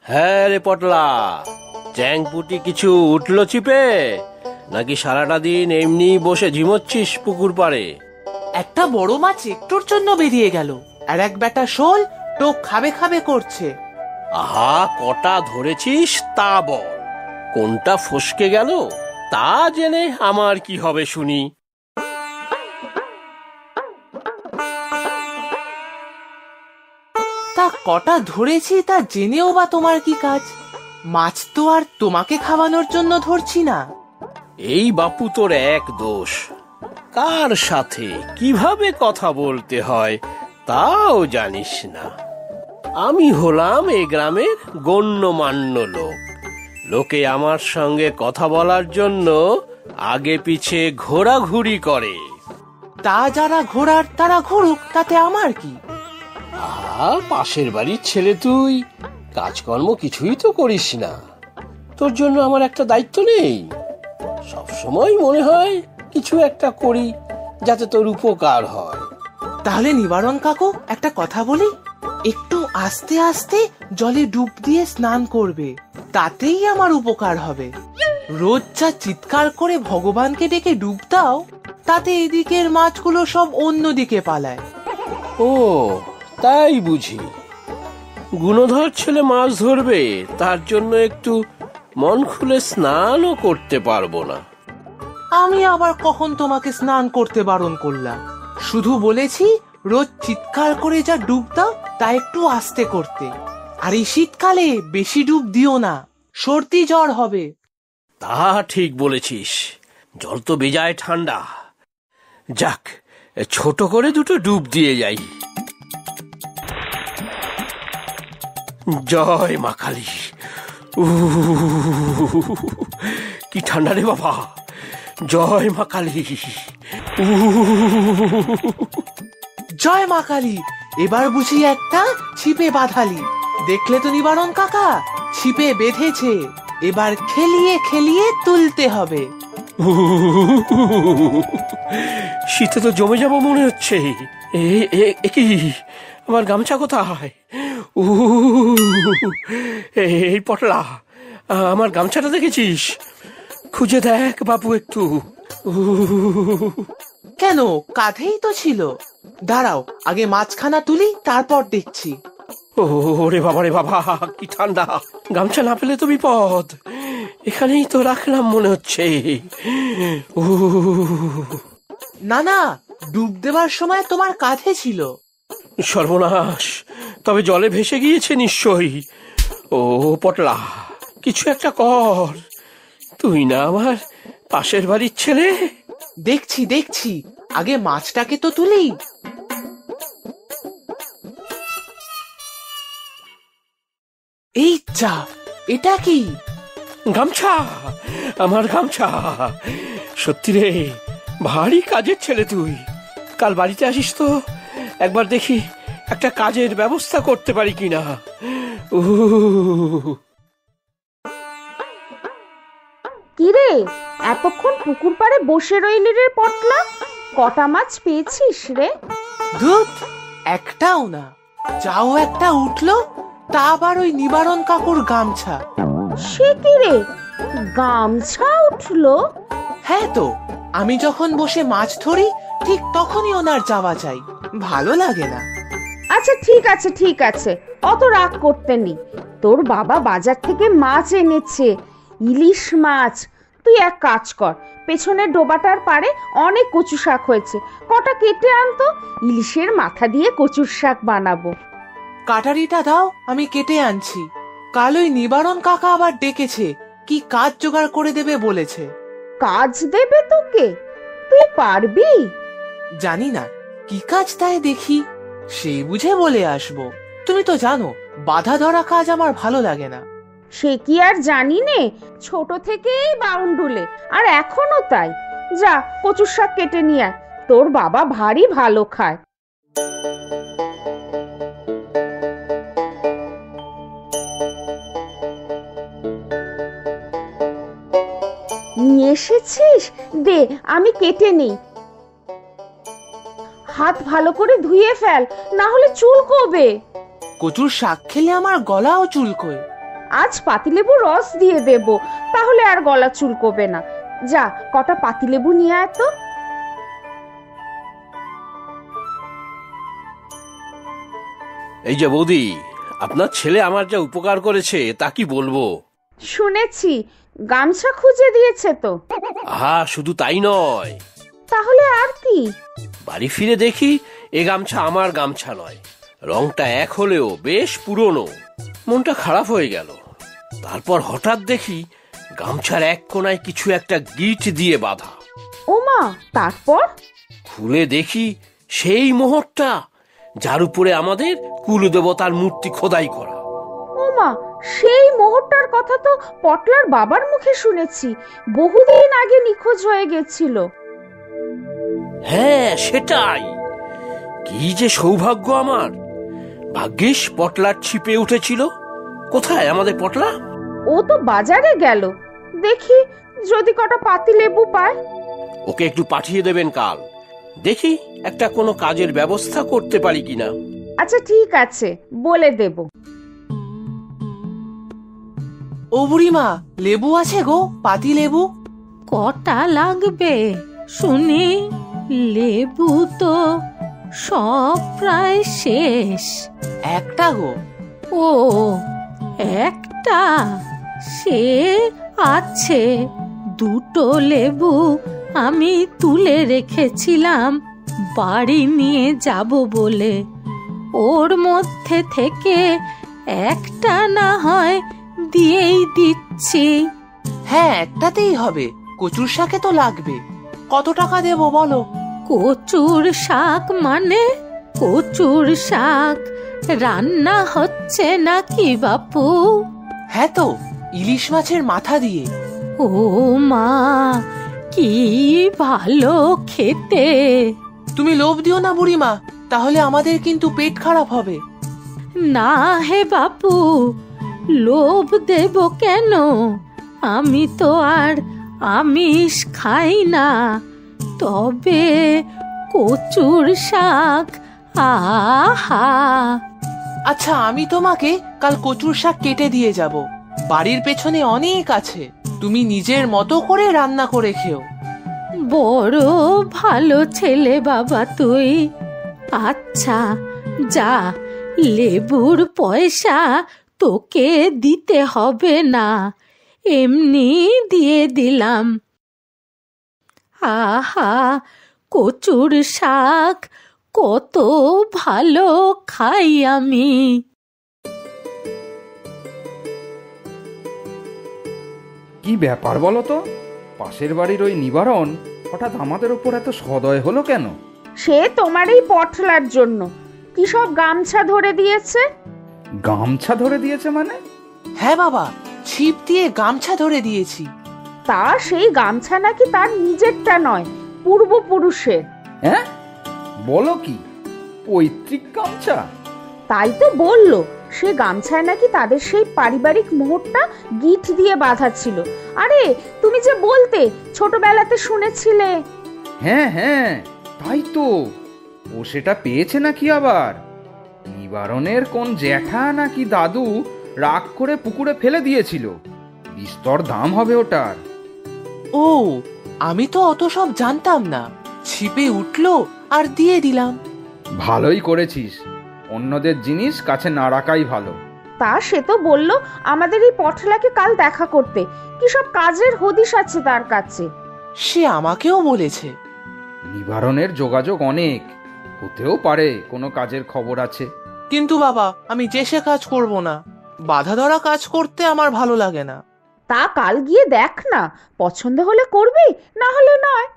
হ্যাঁ রে পটলা, চ্যাংপুটি কিছু উঠলো চিপে, নাকি সারাটা দিন এমনি বসে ঝিমোচ্ছিস পুকুর পাড়ে? একটা বড় মাছ একটুর জন্য বেরিয়ে গেল, আর এক বেটা শোল টোক খাবে খাবে করছে। আহা, কটা ধরেছিস তা বল। কোনটা ফসকে গেল তা জেনে আমার কি হবে শুনি। তা কটা ধরেছি তা জেনেও বা তোমার কি কাজ? মাছ তো আর তোমাকে খাওয়ানোর জন্য ধরছি না। এই বাপু তোর এক দোষ, কার সাথে কিভাবে কথা বলতে হয় তাও জানিস না। আমি হলাম এ গ্রামের গণ্যমান্য লোক, লোকে আমার সঙ্গে কথা বলার জন্য আগে পিছে ঘোরাঘুরি করে। তা যারা ঘোরার তারা ঘুরুক, তাতে আমার কি? আর পাশের বাড়ির ছেলে তুই, কাজকর্ম কিছুই তো করিস না, তোর জন্য আমার একটা দায়িত্ব নেই? সবসময় মনে হয় কিছু একটা করি যাতে তোর উপকার হয়। তাহলে নিবারণ কাকু, একটা কথা বলি, একটু আস্তে আস্তে জলে ডুব দিয়ে স্নান করবে, তাতেই আমার উপকার হবে। রোজ যা চিৎকার করে ভগবানকে ডেকে ডুব দাও, তাতে এদিকের মাছগুলো সব অন্যদিকে পালায়। ও তাই বুঝি? গুণধর ছেলে মাছ ধরবে, তার জন্য একটু মন খুলে স্নানও করতে পারবো না? আমি আবার কখন তোমাকে স্নান করতে বারণ করলাম? শুধু বলেছি রোজ চিৎকার করে যা ডুব দাও তা একটু আস্তে করতে। আর এই শীতকালে বেশি ডুব দিও না, সর্দি জ্বর হবে। তা ঠিক বলেছিস, জল তো বেজায় ঠান্ডা। যাক, ছোট করে দুটো ডুব দিয়ে যাই। জয় মা কালী। কি ঠান্ডা রে বাবা, জয় মা কালী। জয় মা কালী। এবার বুঝি একটা ছিপে বাঁধালি, দেখলে তো নিবারণ কাকা, ছিপে বেঁধেছে, এবার খেলিয়ে খেলিয়ে তুলতে হবে। শীতে তো জমে যাবো মনে হচ্ছে। কি, আমার গামছা কোথায়? এই পটলা, আমার গামছাটা দেখেছিস? খুঁজে দেখ বাবু একটু। কেন, কাঁধেই তো ছিল। দাঁড়াও, আগে মাছখানা তুলি, তারপর দেখছি। ওরে বাবা রে বাবা, কি ঠান্ডা, গামছা না পেলে তো বিপদ। এখানেই তো রাখলাম মনে হচ্ছে। না না, ডুব দেওয়ার সময় তোমার কাঁধে ছিল। সর্বনাশ, তবে জলে ভেসে গিয়েছে নিশ্চয়ই। ও পটলা, কিছু একটা কর, তুই না আমার পাশের বাড়ির ছেলে? দেখছি দেখছি, আগে মাছটাকে তো তুলি। এই যা, এটা কি? গামছা, আমার গামছা। সত্যি রে, ভারী কাজের ছেলে তুই। কাল বাড়িতে আসিস তো, একবার দেখি একটা কাজের ব্যবস্থা করতে পারি কিনা। কিরে, এতক্ষণ পুকুর পাড়ে বসে রইলি রে পটলা? কটা মাছ পেয়েছিস রে? দুধ একটাও না, যাও একটা উঠলো, তা আবার ওই নিবারণ কাকুর গামছা। সে কি রে, গামছা উঠলো? হ্যাঁ তো, আমি যখন বসে মাছ ধরি ঠিক তখনই ওনার যাওয়া চাই, ভালো লাগে না। আচ্ছা ঠিক আছে ঠিক আছে, অত রাগ করতে নি। তোর বাবা বাজার থেকে মাছ এনেছে, ইলিশ মাছ। তুই এক কাজ কর, পেছনের ডোবাটার পাড়ে অনেক কচু শাক হয়েছে, কটা কেটে আনতো, ইলিশের মাথা দিয়ে কচুর শাক বানাবো। কাটারিটা দাও, আমি কেটে আনছি। কাল ওই নিবারণ কাকা আবার ডেকেছে, কি কাজ জোগাড় করে দেবে বলেছে। কাজ দেবে তোকে? তুই পারবি? জানি না কি কাজ, তাই দেখি, সেই বুঝে বলে আসবো। তুমি তো জানো বাধা ধরা কাজ আমার ভালো লাগে না। সে কি আর জানি নে, ছোট থেকেই বাউন্ডুলে, আর এখনো তাই। যা কচুর শাক কেটে নিয়ে আয়, তোর বাবা ভারী ভালো খায়। নিয়ে এসেছিস? দে আমি কেটে নেই। হাত ভালো করে ধুয়ে ফেল, না হলে চুলকোবে। কচুর শাক খেলে আমার গলাও চুলকোয়। আজ পাতিলেবু রস দিয়ে দেব, তাহলে আর গলা চুলকোবে না। যা, কটা পাতিলেবু নিয়ে আয় তো। এই যে বৌদি, আপনার ছেলে আমার যা উপকার করেছে তা কি বলবো। শুনেছি গামছা খুঁজে দিয়েছে তো। আহা, শুধু তাই নয়, তাহলে আর কি? বাড়ি ফিরে দেখি এ গামছা আমার গামছা নয়, রংটা এক হলেও বেশ পুরনো। মনটা খারাপ হয়ে গেল। তারপর হঠাৎ দেখি গামছার এক কোনায় কিছু একটা গিট দিয়ে বাঁধা। ওমা, তারপর? খুলে দেখি সেই মোহরটা, যার উপরে আমাদের কুলদেবতার মূর্তি খোদাই করা। ওমা, সেই মোহরটার কথা তো পটলার বাবার মুখে শুনেছি, বহুদিন আগে নিখোঁজ হয়ে গেছিল। হ্যাঁ, সেটাই। কি যে সৌভাগ্য আমার! ভাগ্যিস পটলার ছিপে উঠেছিল। কোথায় আমাদের পটলা? ও তো বাজারে গেল, দেখি যদি কটা পাতিলেবু পায়। ওকে একটু পাঠিয়ে দেবেন কাল, দেখি একটা কোনো কাজের ব্যবস্থা করতে পারি কিনা। আচ্ছা ঠিক আছে, বলে দেব। ও বুড়িমা, লেবু আছে গো, পাতি লেবু। কটা লাগবে শুনি? লেবু তো সব প্রায় শেষ। একটা গো। ও, একটা? সে আছে। দুটো লেবু আমি তুলে রেখেছিলাম বাড়ি নিয়ে যাব বলে। ওর মধ্যে থেকে একটা না হয় দিয়েই দিচ্ছি। হ্যাঁ, একটাতেই হবে, কচুর শাকে তো লাগবে। কত টাকা দেবো বলো? কচুর শাক মানে? কচুর শাক রান্না হচ্ছে নাকি বাপু? হ্যাঁ তো, ইলিশ মাছের মাথা দিয়ে। ও মা, কি ভালো খেতে! তুমি লোভ দিও না বুড়িমা, তাহলে আমাদের কিন্তু পেট খারাপ হবে। না হে বাপু, লোভ দেব কেন? আমি তো আর আমিষ খাই না। তবে কচুর শাক, আহা! আচ্ছা, আমি তোমাকে কাল কচুর শাক কেটে দিয়ে যাব। বাড়ির পেছনে অনেক আছে, তুমি নিজের মতো করে রান্না করে খেও। বড় ভালো ছেলে বাবা তুই। আচ্ছা যা, লেবুর পয়সা তোকে দিতে হবে না, এমনি দিয়ে দিলাম। আহা, কচুর শাক কত ভালো খাই আমি। কি ব্যাপার বলো তো? পাশের বাড়ির ওই নিবারণ হঠাৎ আমাদের উপর এত সদয় হলো কেন? সে তোমার এই পটলার জন্য। কি সব গামছা ধরে দিয়েছে। গামছা ধরে দিয়েছে মানে? হ্যাঁ বাবা, ছিপ দিয়ে গামছা ধরে দিয়েছি। তা সেই গামছা নাকি তার নিজেরটা নয়, পূর্বপুরুষের। হ্যাঁ, বলো কি? পৈতৃক গামছা? তাই তো বললো, সে গামছায় নাকি তাদের সেই পারিবারিক মোহরটা গিট দিয়ে বাঁধা ছিল। আরে তুমি যে বলতে ছোটবেলাতে শুনেছিলে। হ্যাঁ হ্যাঁ, তাই তো। ও সেটা পেয়েছে নাকি আবার? নিবারণের কোন জ্যাঠা নাকি দাদু রাগ করে পুকুরে ফেলে দিয়েছিল। বিস্তর দাম হবে ওটার। ও, আমি তো অত সব জানতাম না। ছিপে উঠলো আর দিয়ে দিলাম। ভালোই করেছিস, অন্যদের জিনিস কাছে না রাখাই ভালো। তা সে তো বললো আমাদের এই পটলাকে কাল দেখা করতে, কি সব কাজের হদিশ আছে তার কাছে। সে আমাকেও বলেছে। নিবারণের যোগাযোগ অনেক, হতেও পারে কোনো কাজের খবর আছে। কিন্তু বাবা, আমি যে সে কাজ করব না। বাধা ধরা কাজ করতে আমার ভালো লাগে না। তা কাল গিয়ে দেখ না, পছন্দ হলে করবি, না হলে নয়।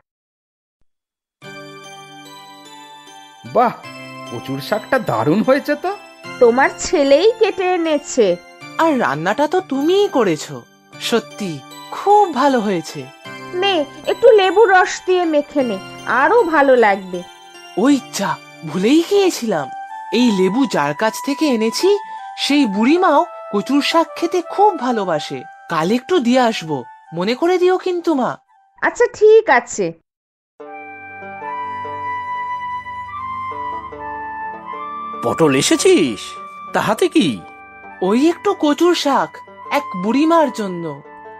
বাহ, কচুর শাকটা দারুণ হয়েছে তো। তোমার ছেলেই কেটে এনেছে। আর রান্নাটা তো তুমিই করেছো। সত্যি খুব ভালো হয়েছে। নে একটু লেবু রস দিয়ে মেখে নে, আরো ভালো লাগবে। ওই যা, ভুলেই গিয়েছিলাম। এই লেবু যার কাছ থেকে এনেছি সেই বুড়িমাও কচুর শাক খেতে খুব ভালোবাসে। কাল একটু দিয়ে আসবো, মনে করে দিও কিন্তু মা। আচ্ছা ঠিক আছে। পটল এসেছিস? তাহাতে কি? ওই একটু কচুর শাক, এক বুড়িমার জন্য।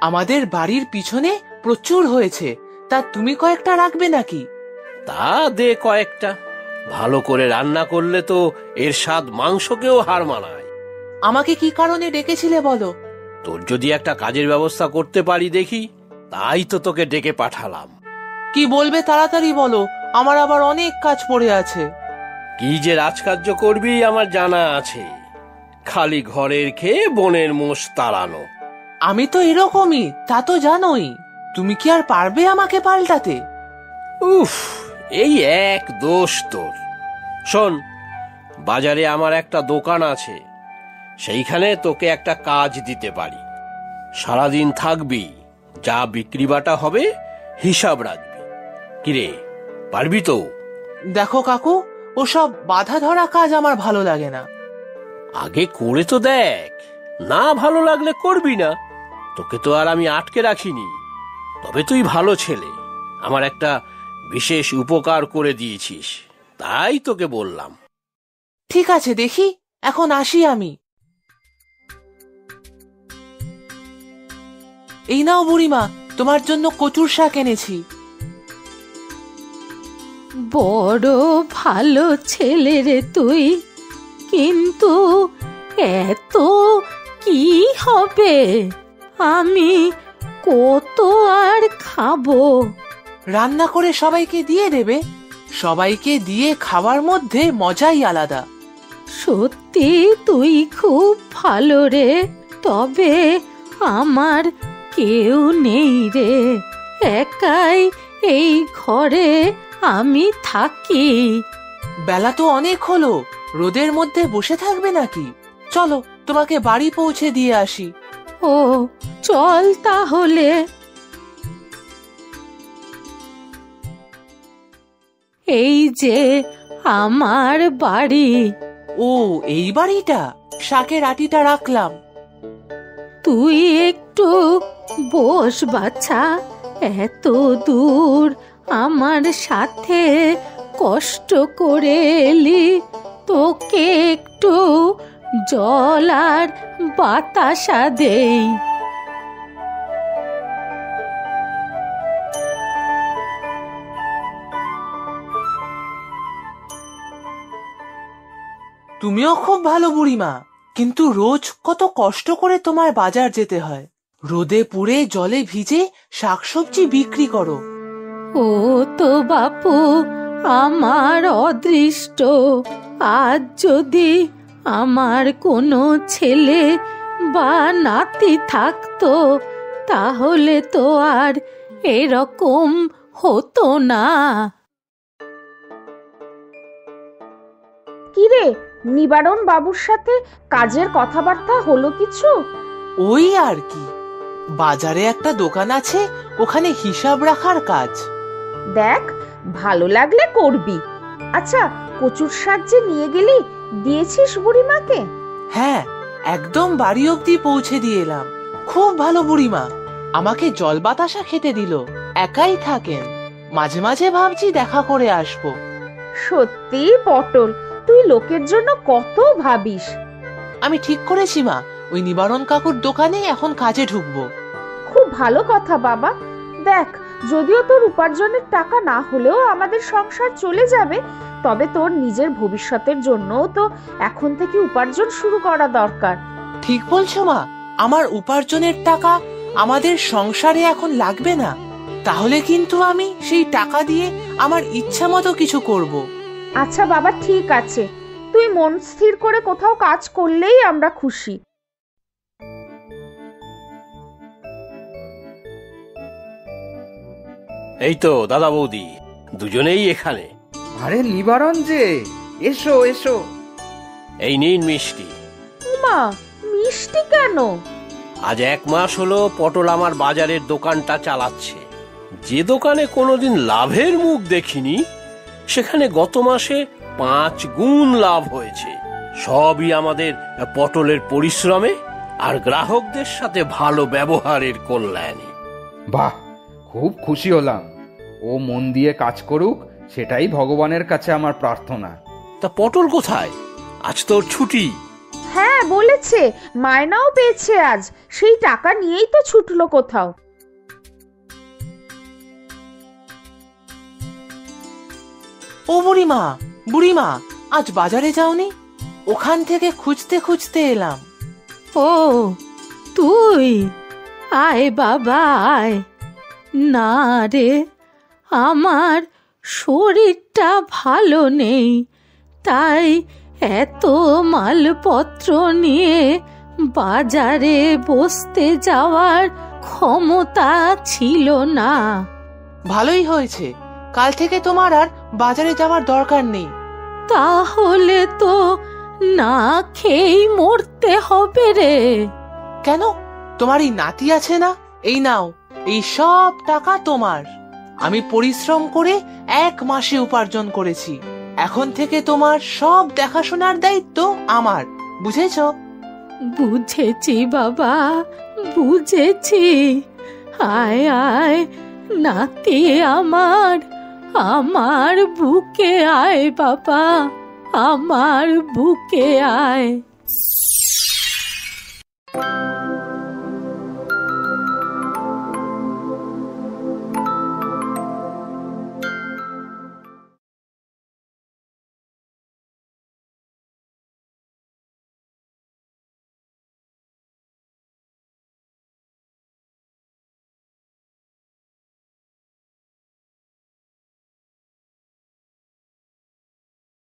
আমাদের বাড়ির পিছনে প্রচুর হয়েছে, তা তুমি কয়েকটা রাখবে নাকি? তা দে কয়েকটা। ভালো করে রান্না করলে তো এর স্বাদ মাংসকেও হার মানায়। আমাকে কি কারণে ডেকেছিলে বলো? তোর যদি একটা কাজের ব্যবস্থা করতে পারি দেখি, তাই তো তোকে ডেকে পাঠালাম। কি বলবে তাড়াতাড়ি বলো, আমার আবার অনেক কাজ পড়ে আছে। কি যে রাজকার্য করবি আমার জানা আছে, খালি ঘরের খেয়ে বনের মোষ তাড়ানো। আমি তো এরকমই, তা তো জানোই। তুমি কি আর পারবে আমাকে পাল্টাতে? উফ, এই এক দোষ তোর। শোন, বাজারে আমার একটা দোকান আছে, সেইখানে তোকে একটা কাজ দিতে পারি। সারাদিন থাকবি, যা বিক্রি বাটা হবে হিসাব রাখবি। কিরে, পারবি তো? দেখো কাকু, ওসব বাধা ধরা কাজ আমার ভালো লাগে না। আগে করে তো দেখ, না ভালো লাগলে করবি না। তোকে তো আর আমি আটকে রাখিনি। তবে তুই ভালো ছেলে, আমার একটা বিশেষ উপকার করে দিয়েছিস, তাই তোকে বললাম। ঠিক আছে, দেখি, এখন আসি আমি। এই নাও বুড়িমা, তোমার জন্য কচুর শাক এনেছি। বড় ভালো ছেলে রে তুই, কিন্তু এত কি হবে? আমি কত আর খাবো? রান্না করে সবাইকে দিয়ে দেবে। সবাইকে দিয়ে খাওয়ার মধ্যে মজাই আলাদা। সত্যি তুই খুব ভালো রে। তবে আমার কেউ নেই রে, একাই এই ঘরে আমি থাকি। বেলা তো অনেক হলো, রোদের মধ্যে বসে থাকবে নাকি? চলো, তোমাকে বাড়ি পৌঁছে দিয়ে আসি। ও চল তাহলে। এই যে আমার বাড়ি। ও, এই বাড়িটা? শাকের আটিটা রাখলাম। তুই একটু বস বাছা, এত দূর আমার সাথে কষ্ট করে এলি, তোকে একটু জল আর বাতাসা দেই। তুমিও খুব ভালো বুড়িমা, কিন্তু রোজ কত কষ্ট করে তোমার বাজার যেতে হয়। রোদে পুড়ে জলে ভিজে শাকসবজি বিক্রি করো। ও তো বাপু আমার অদৃষ্ট। আজ যদি আমার কোনো ছেলে বা নাতি থাকতো, তাহলে তো আর এরকম হতো না। কিরে, নিবারণ বাবুর সাথে কাজের কথাবার্তা হলো কিছু? ওই আর কি, বাজারে একটা দোকান আছে, ওখানে হিসাব রাখার কাজ। দেখ, ভালো লাগলে করবি। আচ্ছা, কচুর শাক যে নিয়ে গেলি, দিয়েছিস বুড়িমাকে? হ্যাঁ, একদম বাড়ি অবধি পৌঁছে দিয়ে এলাম। খুব ভালো বুড়িমা, আমাকে জল বাতাসা খেতে দিল। একাই থাকেন, মাঝে মাঝে ভাবছি দেখা করে আসবো। সত্যি পটল, তুই লোকের জন্য কত ভাবিস। আমি ঠিক করেছি মা, ওই নিবারণ কাকুর দোকানে এখন কাজে ঢুকবো। খুব ভালো কথা বাবা। দেখ, যদিও তোর উপার্জনের টাকা না হলেও আমাদের সংসার চলে যাবে, তবে তোর নিজের ভবিষ্যতের জন্যও তো এখন থেকে উপার্জন শুরু করা দরকার। ঠিক বলছো মা, আমার উপার্জনের টাকা আমাদের সংসারে এখন লাগবে না। তাহলে কিন্তু আমি সেই টাকা দিয়ে আমার ইচ্ছা মতো কিছু করব। আচ্ছা বাবা, ঠিক আছে, তুই মন স্থির করে কোথাও কাজ করলেই আমরা খুশি। এই তো দাদা বৌদি, দুজনেই এখানে। আরে নিবারণ যে, এসো এসো। এই নিন মিষ্টি। মা, মিষ্টি কেন? আজ 1 মাস হলো পটল আমার বাজারের দোকানটা চালাচ্ছে। যে দোকানে কোনোদিন লাভের মুখ দেখিনি, সেখানে গত মাসে 5 গুণ লাভ হয়েছে। সবই আমাদের পটলের পরিশ্রমে আর গ্রাহকদের সাথে ভালো ব্যবহারের কল্যাণে। বাহ, খুব খুশি হলাম। ও মন দিয়ে কাজ করুক, সেটাই ভগবানের কাছে আমার প্রার্থনা। তা পটল কোথায়? আজ তোর ছুটি। হ্যাঁ বলেছে, মায়নাও পেয়েছে আজ, সেই টাকা নিয়েই তো ছুটলো কোথাও। ও বুড়িমা, বুড়িমা, আজ বাজারে যাওনি? ওখান থেকে খুঁজতে খুঁজতে এলাম। ও তুই, আয় বাবা আয়। না রে, আমার শরীরটা ভালো নেই, তাই এত মালপত্র নিয়ে বাজারে বসতে যাওয়ার ক্ষমতা ছিল না। ভালোই হয়েছে, কাল থেকে তোমার আর বাজারে যাওয়ার দরকার নেই। তাহলে তো না খেয়েই মরতে হবে রে। কেন? তোমার এই নাতি আছে না? এই নাও, এই সব টাকা তোমার। আমি পরিশ্রম করে 1 মাসে উপার্জন করেছি। এখন থেকে তোমার সব দেখাশোনার দায়িত্ব আমার, বুঝেছো? বুঝেছি বাবা, বুঝেছি। আয় আয় নাতি আমার, আমার বুকে আয় বাবা, আমার বুকে আয়।